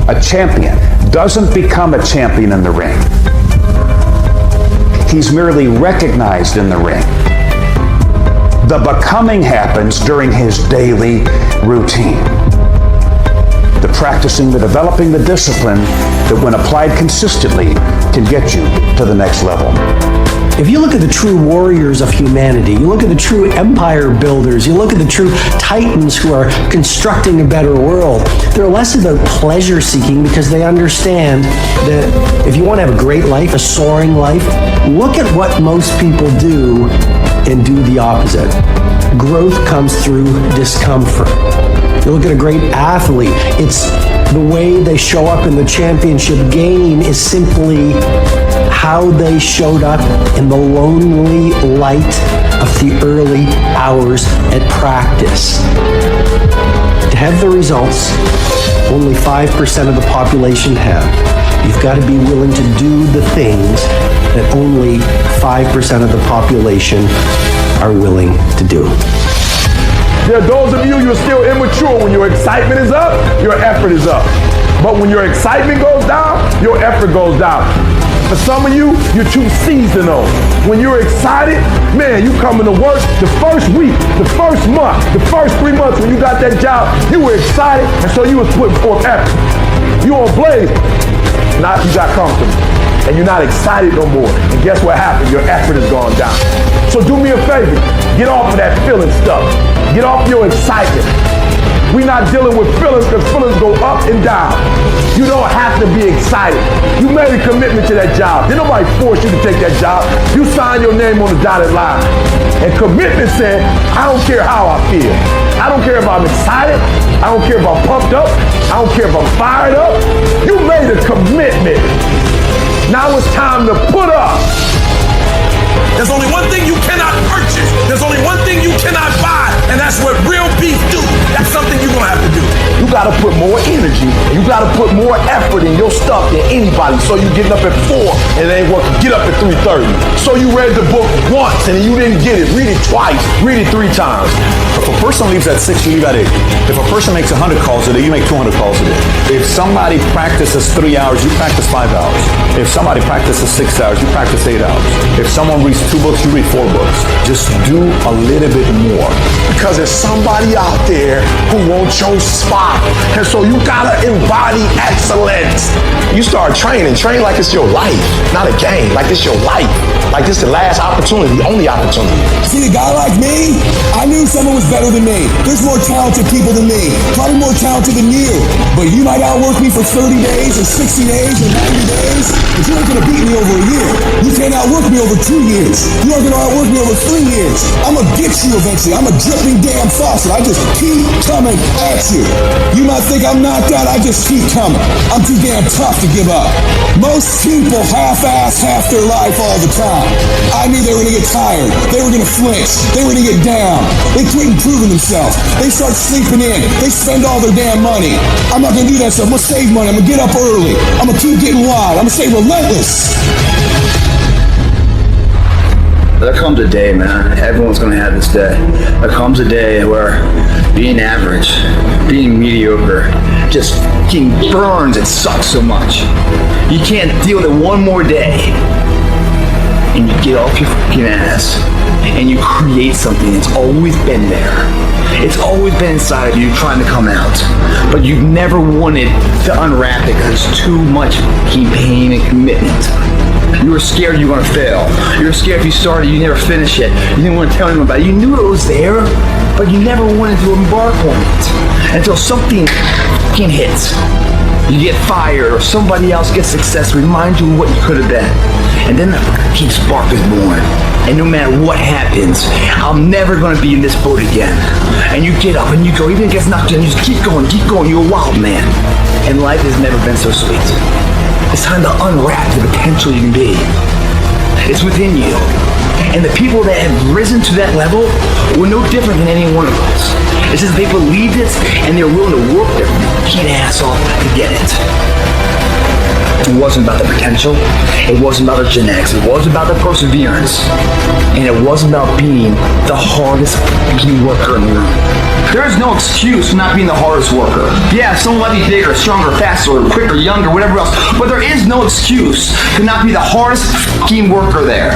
A champion doesn't become a champion in the ring. He's merely recognized in the ring. The becoming happens during his daily routine. The practicing, the developing, the discipline that when applied consistently can get you to the next level. If you look at the true warriors of humanity, you look at the true empire builders, you look at the true titans who are constructing a better world, they're less about pleasure seeking because they understand that if you want to have a great life, a soaring life, look at what most people do and do the opposite. Growth comes through discomfort. You look at a great athlete, it's the way they show up in the championship game is simply how they showed up in the lonely light of the early hours at practice. To have the results only 5% of the population have, you've got to be willing to do the things that only 5% of the population are willing to do. There are those of you, you're still immature. When your excitement is up, your effort is up. But when your excitement goes down, your effort goes down. For some of you, you're too seasonal. When you're excited, man, you coming to work the first week, the first month, the first 3 months when you got that job, you were excited, and so you was putting forth effort. You on blaze. Now you got comfortable, and you're not excited no more. And guess what happened? Your effort has gone down. So do me a favor, get off of that feeling stuff. Get off your excitement. We're not dealing with feelings because feelings go up and down. You don't have to be excited. You made a commitment to that job. Did nobody force you to take that job? You signed your name on the dotted line. And commitment said, I don't care how I feel. I don't care if I'm excited. I don't care if I'm pumped up. I don't care if I'm fired up. You made a commitment. Now it's time to put up. There's only one thing you cannot purchase. There's only one thing you cannot buy, and that's what real beef do. That's something you're gonna have to do. You gotta put more energy, and you gotta put more effort in your stuff than anybody. So you getting up at 4 and it ain't working. Get up at 3:30. So you read the book once and you didn't get it. Read it twice. Read it 3 times. If a person leaves at 6, you leave at 8. If a person makes 100 calls a day, you make 200 calls a day. If somebody practices 3 hours, you practice 5 hours. If somebody practices 6 hours, you practice 8 hours. If someone reads 2 books, you read 4 books. Just do a little bit more. Because there's somebody out there who wants your spot. And so you gotta embody excellence. You start training, train like it's your life, not a game, like it's your life. Like this the last opportunity, the only opportunity. See a guy like me? I knew someone was better than me. There's more talented people than me, probably more talented than you. But you might outwork me for 30 days or 60 days or 90 days, but you ain't gonna beat me over a year. You can't outwork me over 2 years. You aren't gonna outwork me over 3 years. I'm gonna get you eventually. I'm a dripping damn faucet. I just keep coming at you. You might think I'm knocked out, I just keep coming. I'm too damn tough to give up. Most people half-ass half their life all the time. I knew they were gonna get tired. They were gonna flinch. They were gonna get down. They quit improving themselves. They start sleeping in. They spend all their damn money. I'm not gonna do that stuff. I'm gonna save money. I'm gonna get up early. I'm gonna keep getting wild. I'm gonna stay relentless. There comes a day, man. Everyone's gonna have this day. There comes a day where being average, being mediocre, just fucking burns and sucks so much. You can't deal with it one more day. And you get off your fucking ass and you create something that's always been there. It's always been inside of you trying to come out. But you've never wanted to unwrap it because it's too much fucking pain and commitment. You were scared you were gonna fail. You were scared if you started, you never finish it. You didn't want to tell anyone about it. You knew it was there, but you never wanted to embark on it until something fucking hits. You get fired or somebody else gets success, remind you of what you could have been. And then the fucking spark is born. And no matter what happens, I'm never gonna be in this boat again. And you get up and you go, even if it gets knocked down, you just keep going. You're a wild man. And life has never been so sweet. It's time to unwrap the potential you can be. It's within you. And the people that have risen to that level were no different than any one of us. It's just they believed it and they were willing to work their fucking ass off to get it. It wasn't about the potential. It wasn't about the genetics. It wasn't about the perseverance. And it wasn't about being the hardest fucking worker in the room. There is no excuse for not being the hardest worker. Yeah, someone might be bigger, stronger, faster, quicker, younger, whatever else, but there is no excuse to not be the hardest fucking worker there.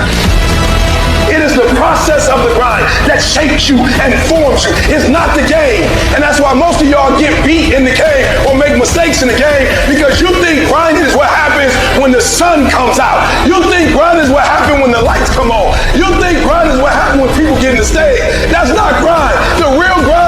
It is the process of the grind that shapes you and forms you. It's not the game. And that's why most of y'all get beat in the game or make mistakes in the game, because you think grinding is what happens when the sun comes out. You think grinding is what happens when the lights come on. You think grinding is what happens when people get in the stage. That's not grind. The real grind